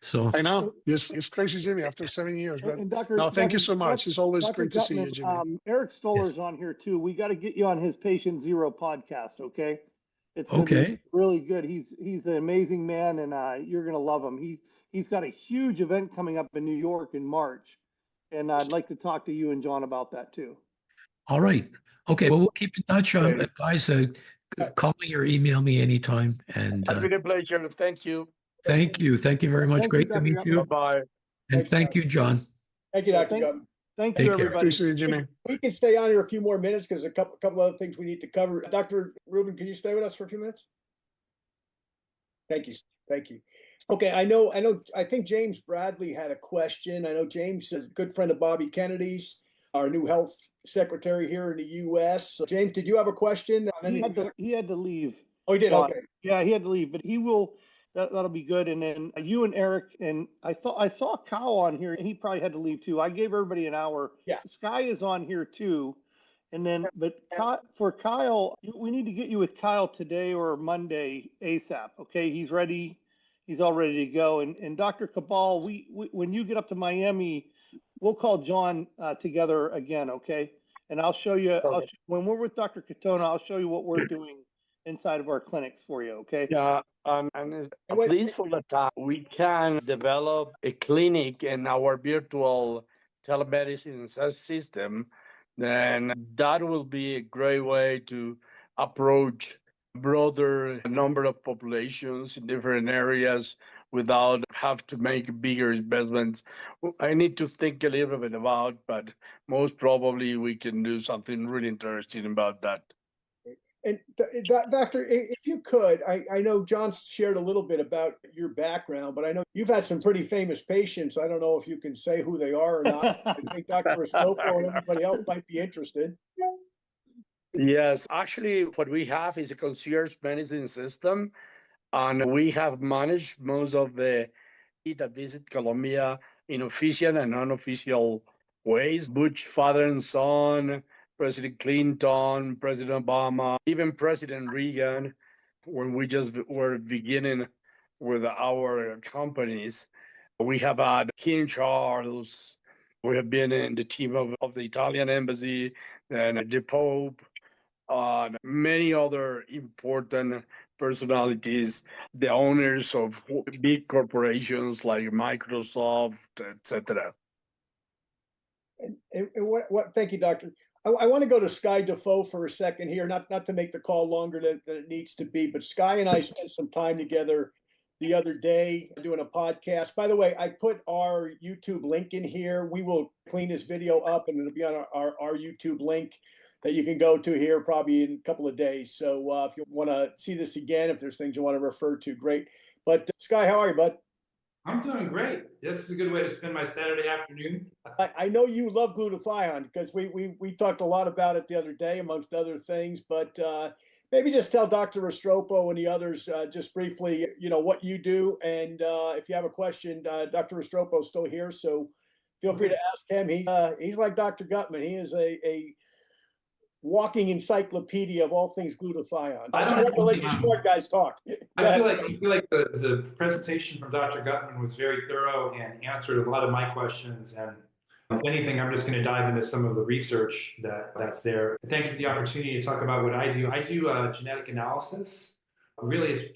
So, I know. It's crazy, Jimmy, after 7 years. But And Dr. no, thank you so much. It's always Dr. great to see Gutman, you, Jimmy. Eric yes. Stoller's on here too. We got to get you on his Patient Zero podcast, okay? It's going to be Okay. really good. He's an amazing man, and you're going to love him. He's got a huge event coming up in New York in March, and I'd like to talk to you and John about that too. All right. Okay. Well, we'll keep in touch. Okay. Guys, call me or email me anytime. And It's been a pleasure. Thank you. thank you. Thank you very much. Thank you, Great to Dr. meet Gutman. you. Bye-bye. And Thanks, thank John. you, John. Thank you, Yeah, Dr. Gutman. Thank Take you, care. everybody. See you, Jimmy. We can stay on here a few more minutes because a couple other things we need to cover. Dr. Rubin, can you stay with us for a few minutes? Thank you. Thank you. Okay, I think James Bradley had a question. I know James is a good friend of Bobby Kennedy's, our new health secretary here in the US. So James, did you have a question on anything? He had to leave. Oh, he did. John. Okay. Yeah, he had to leave, but he will. That'll be good. And then you and Eric, and I saw Kyle on here. He probably had to leave too. I gave everybody an hour. Yeah. Sky is on here too. And then, for Kyle, we need to get you with Kyle today or Monday ASAP. Okay, he's ready. He's all ready to go. And Dr. Cabal, we when you get up to Miami, we'll call John together again. Okay, and I'll show you. When we're with Dr. Katona, I'll show you what we're doing inside of our clinics for you. Okay. Yeah, and at least for the time, we can develop a clinic in our virtual telemedicine system, then that will be a great way to approach a broader number of populations in different areas without have to make bigger investments. I need to think a little bit about, but most probably we can do something really interesting about that. And Doctor, if you could, I know John shared a little bit about your background, but I know you've had some pretty famous patients. I don't know if you can say who they are or not. I think Dr. Restrepo and everybody else might be interested. Yes, actually, what we have is a concierge medicine system, and we have managed most of the that visit Colombia in official and unofficial ways. Bush father and son, President Clinton, President Obama, even President Reagan, when we just were beginning with our companies. We have had King Charles, we have been in the team of the Italian embassy, and the Pope, many other important personalities, the owners of big corporations like Microsoft, etc. And what? Thank you, Doctor. I want to go to Sky Defoe for a second here, not to make the call longer than it needs to be, but Sky and I spent some time together the other day doing a podcast. By the way, I put our YouTube link in here. We will clean this video up and it'll be on our YouTube link that you can go to here probably in a couple of days. So if you want to see this again, if there's things you want to refer to, great. But Sky, how are you, bud? I'm doing great. This is a good way to spend my Saturday afternoon. I know you love glutathione because we talked a lot about it the other day, amongst other things. But maybe just tell Dr. Restrepo and the others just briefly, what you do. And if you have a question, Dr. Restrepo is still here, so feel free to ask him. He's like Dr. Gutman. He is a walking encyclopedia of all things glutathione. I don't have to let you smart guys talk. I feel like the presentation from Dr. Gutman was very thorough and answered a lot of my questions. And if anything, I'm just going to dive into some of the research that's there. Thank you for the opportunity to talk about what I do. I do genetic analysis. Really,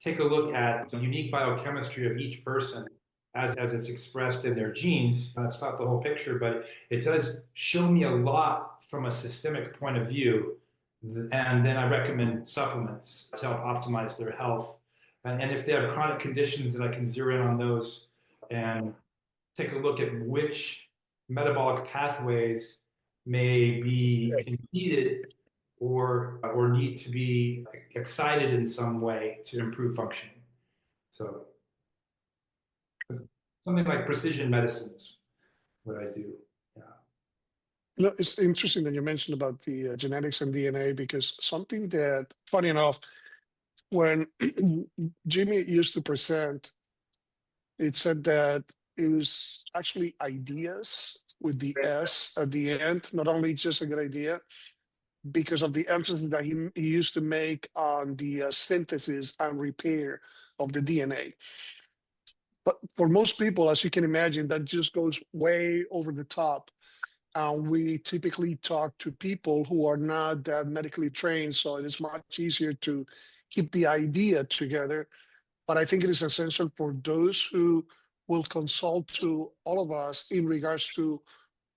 take a look at the unique biochemistry of each person as it's expressed in their genes. That's not the whole picture, but it does show me a lot from a systemic point of view. And then I recommend supplements to help optimize their health. And if they have chronic conditions, then I can zero in on those and take a look at which metabolic pathways may be impeded or need to be excited in some way to improve functioning. So something like precision medicine is what I do. Yeah. You know, it's interesting that you mentioned about the genetics and DNA, because something that, funny enough, when Jimmy used to present, it said that it was actually ideas with the S at the end, not only just a good idea, because of the emphasis that he used to make on the synthesis and repair of the DNA. But for most people, as you can imagine, that just goes way over the top. We typically talk to people who are not that medically trained, so it is much easier to keep the idea together. But I think it is essential for those who will consult to all of us in regards to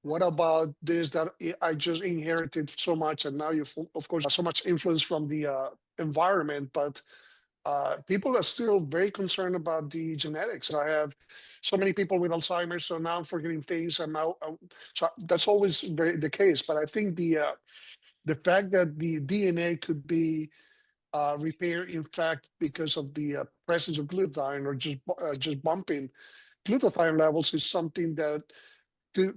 what about this that I just inherited so much, and now you, of course, so much influence from the environment, but people are still very concerned about the genetics. I have so many people with Alzheimer's, so now I'm forgetting things, and now so that's always the case. But I think the fact that the DNA could be repaired, in fact, because of the presence of glutathione, or just bumping glutathione levels, is something that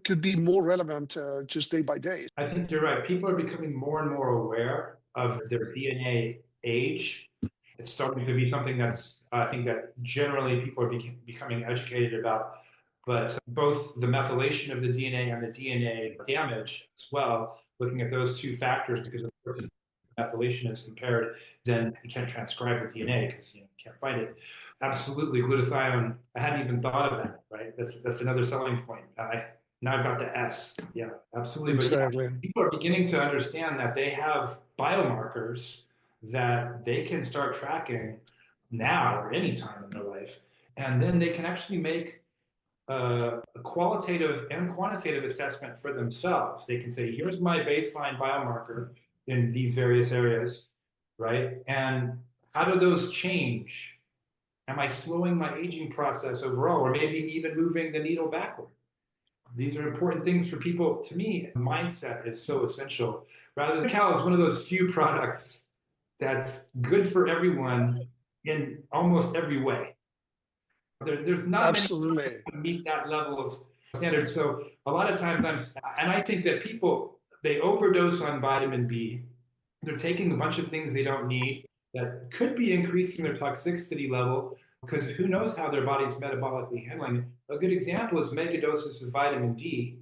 could be more relevant just day by day. I think you're right. People are becoming more and more aware of their DNA age. It's starting to be something that's, I think, that generally people are becoming educated about. But both the methylation of the DNA and the DNA damage as well, looking at those two factors, because if methylation is impaired, then you can't transcribe the DNA because you can't find it. Absolutely, glutathione, I hadn't even thought of that, right? That's another selling point. Now I've got the S. Yeah, absolutely. Exactly. But yeah, people are beginning to understand that they have biomarkers that they can start tracking now or any time in their life. And then they can actually make a qualitative and quantitative assessment for themselves. They can say, here's my baseline biomarker in these various areas, right? And how do those change? Am I slowing my aging process overall, or maybe even moving the needle backward? These are important things for people. To me, mindset is so essential. Rather than Cal is one of those few products that's good for everyone in almost every way. There's not Absolutely. many to meet that level of standards. So a lot of times, and I think that people, they overdose on vitamin B. They're taking a bunch of things they don't need that could be increasing their toxicity level, because who knows how their body's metabolically handling it. A good example is mega doses of vitamin D.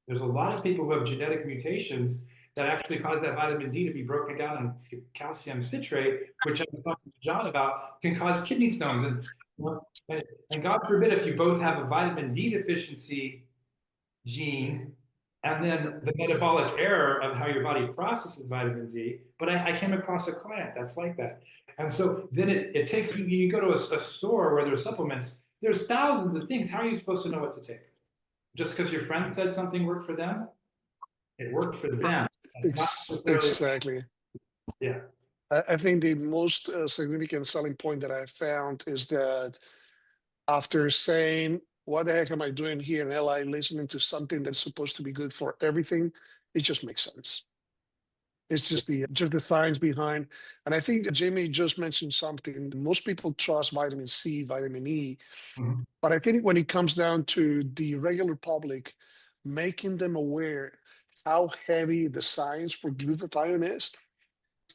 There's a lot of people who have genetic mutations that actually cause that vitamin D to be broken down into calcium citrate, which I was talking to John about, can cause kidney stones. And God forbid if you both have a vitamin D deficiency gene and then the metabolic error of how your body processes vitamin D. But I came across a client that's like that. And so then it takes, you go to a store where there's supplements, there's thousands of things. How are you supposed to know what to take? Just because your friend said something worked for them, it worked for them. Exactly. Yeah. I think the most significant selling point that I found is that after saying, what the heck am I doing here in LA, listening to something that's supposed to be good for everything, it just makes sense. It's just the science behind. And I think Jamie just mentioned something. Most people trust vitamin C, vitamin E, but I think when it comes down to the regular public, making them aware how heavy the science for glutathione is,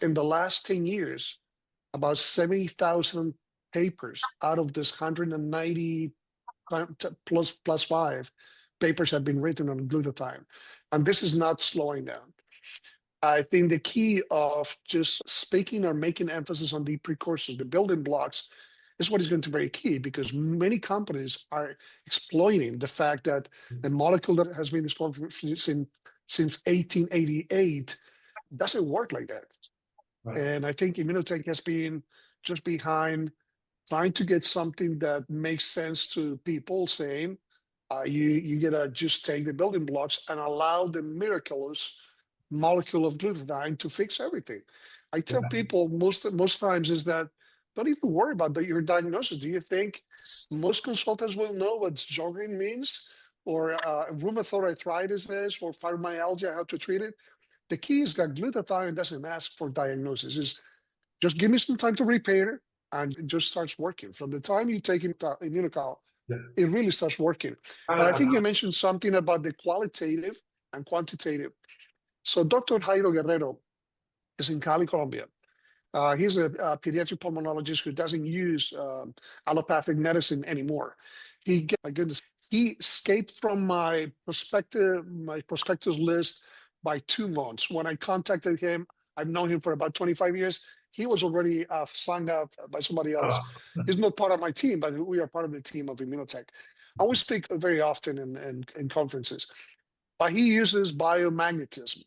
in the last 10 years, about 70,000 papers out of this 190 plus 5 papers have been written on glutathione. And this is not slowing down. I think the key of just speaking or making emphasis on the precursors, the building blocks, is what is going to be very key, because many companies are exploiting the fact that the molecule that has been discovered since 1888 doesn't work like that. Right. And I think Immunotech has been just behind trying to get something that makes sense to people, saying you gotta just take the building blocks and allow the miraculous molecule of glutathione to fix everything. I tell people most times is that don't even worry about your diagnosis. Do you think most consultants will know what Sjogren means, or rheumatoid arthritis is, or fibromyalgia, how to treat it? The key is that glutathione doesn't ask for diagnosis. It's just give me some time to repair. and it just starts working. From the time you take Immunocal, Yeah. it really starts working. But I think you mentioned something about the qualitative and quantitative. So Dr. Jairo Guerrero is in Cali, Colombia. He's a pediatric pulmonologist who doesn't use allopathic medicine anymore. My goodness, he escaped from my prospectus list by 2 months. When I contacted him, I've known him for about 25 years. He was already signed up by somebody else. He's not part of my team, but we are part of the team of Immunotech. And we speak very often in conferences. But he uses biomagnetism.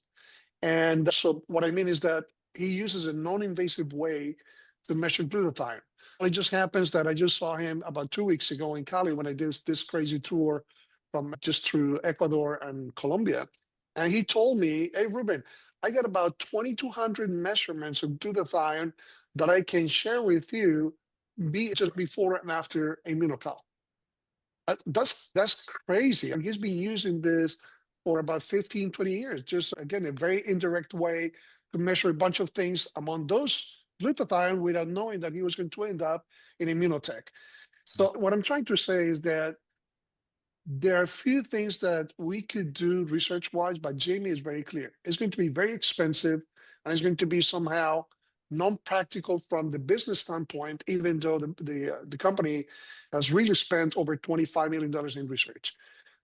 And so what I mean is that he uses a non-invasive way to measure glutathione. It just happens that I just saw him about 2 weeks ago in Cali when I did this crazy tour from just through Ecuador and Colombia. And he told me, hey, Ruben, I got about 2,200 measurements of glutathione that I can share with you just before and after Immunocal. That's crazy. And he's been using this for about 15, 20 years. Just, again, a very indirect way to measure a bunch of things among those glutathione without knowing that he was going to end up in Immunotech. So what I'm trying to say is that there are a few things that we could do research-wise, but Jamie is very clear. It's going to be very expensive, and it's going to be somehow non-practical from the business standpoint, even though the company has really spent over $25 million in research.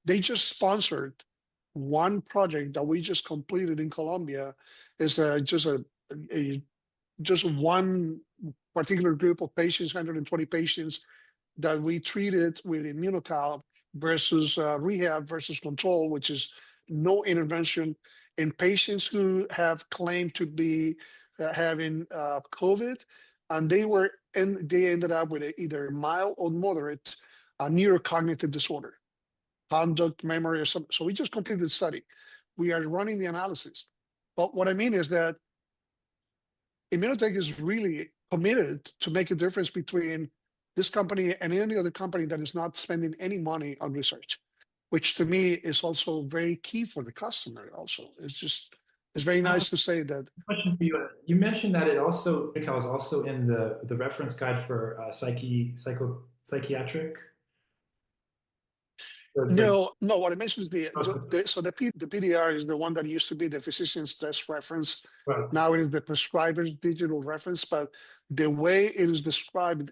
They just sponsored one project that we just completed in Colombia. Is just one particular group of patients, 120 patients, that we treated with Immunocal versus rehab versus control, which is no intervention in patients who have claimed to be having COVID, and they ended up with either mild or moderate neurocognitive disorder, conduct, memory, or something. So we just completed the study. We are running the analysis. But what I mean is that Immunotech is really committed to make a difference between this company and any other company that is not spending any money on research, which to me is also very key for the customer. Also, it's very nice to say that. Question for you. You mentioned that Immunocal is also in the reference guide for psychiatric. No. What I mentioned is the PDR is the one that used to be the physician's desk reference. Right. Now it is the prescriber's digital reference, but the way it is described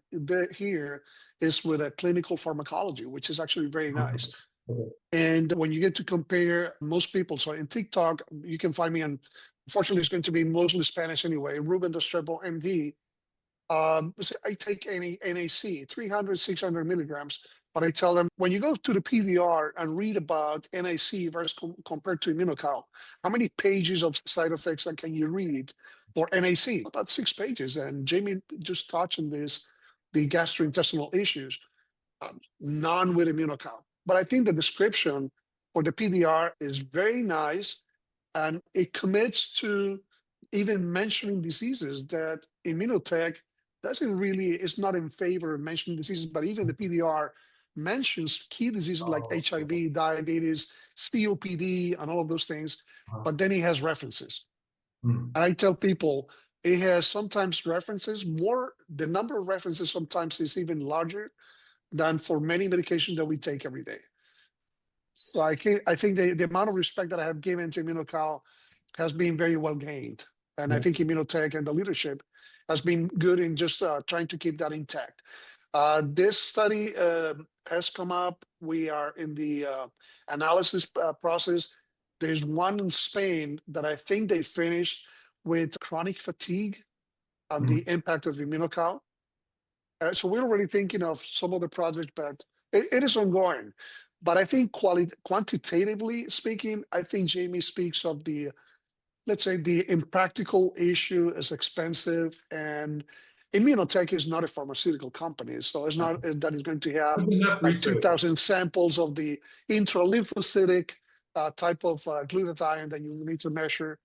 here is with a clinical pharmacology, which is actually very nice. Okay. And when you get to compare most people, so in TikTok, you can find me on, unfortunately, it's going to be mostly Spanish anyway, Ruben Restrepo, MD. I take any NAC, 300, 600 milligrams. But I tell them, when you go to the PDR and read about NAC versus compared to Immunocal, how many pages of side effects that can you read for NAC? About 6 pages. And Jamie just touched on this, the gastrointestinal issues, none with Immunocal. But I think the description for the PDR is very nice, and it commits to even mentioning diseases that Immunotech is not in favor of mentioning diseases, but even the PDR mentions key diseases like HIV, diabetes, COPD, and all of those things, but then he has references. And I tell people, it has sometimes references the number of references sometimes is even larger than for many medications that we take every day. So I think the amount of respect that I have given to Immunocal has been very well gained. And I think Immunotech and the leadership has been good in just trying to keep that intact. This study has come up. We are in the analysis process. There's one in Spain that I think they finished with chronic fatigue and the impact of Immunocal. So we're already thinking of some other projects, but it is ongoing. But I think quantitatively speaking, I think Jamie speaks of let's say the impractical issue is expensive, and Immunotech is not a pharmaceutical company. So it's not that it's going to have like 2,000 samples of the intralymphocytic type of glutathione that you need to measure,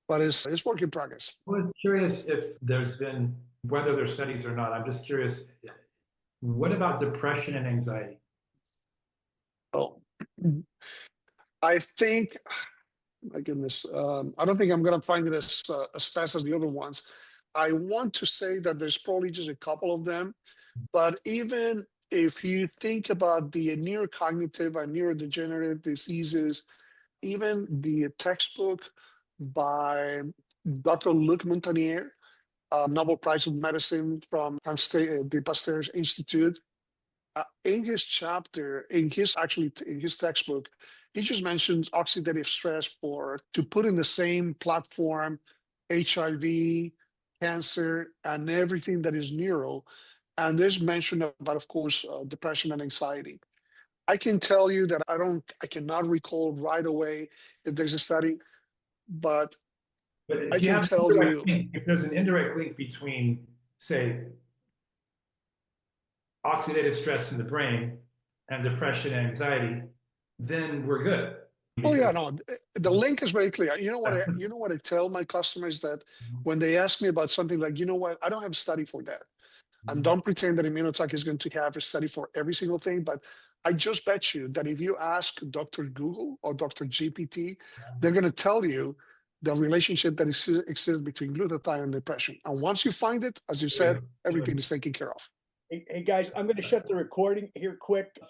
but it's work in progress. I was curious if there's been, whether there's studies or not, I'm just curious, what about depression and anxiety? Oh, I think, my goodness, I don't think I'm going to find it as fast as the other ones. I want to say that there's probably just a couple of them, but even if you think about the neurocognitive and neurodegenerative diseases, even the textbook by Dr. Luc Montagnier, Nobel Prize in Medicine from the Pasteur Institute, in his chapter, in his textbook, he just mentions oxidative stress to put in the same platform HIV, cancer, and everything that is neuro. And there's mention about, of course, depression and anxiety. I can tell you that I cannot recall right away if there's a study, but But I if you can have an tell indirect you, link, if there's an indirect link between, say, oxidative stress in the brain and depression and anxiety, then we're good. oh yeah, Because no, the link is very clear. You know what I tell my customers that when they ask me about something like, you know what, I don't have a study for that. And don't pretend that Immunotech is going to have a study for every single thing, but I just bet you that if you ask Dr. Google or Dr. GPT, they're going to tell you the relationship that exists between glutathione and depression. And once you find it, as you said, everything is taken care of. Hey guys, I'm going to shut the recording here quick. If I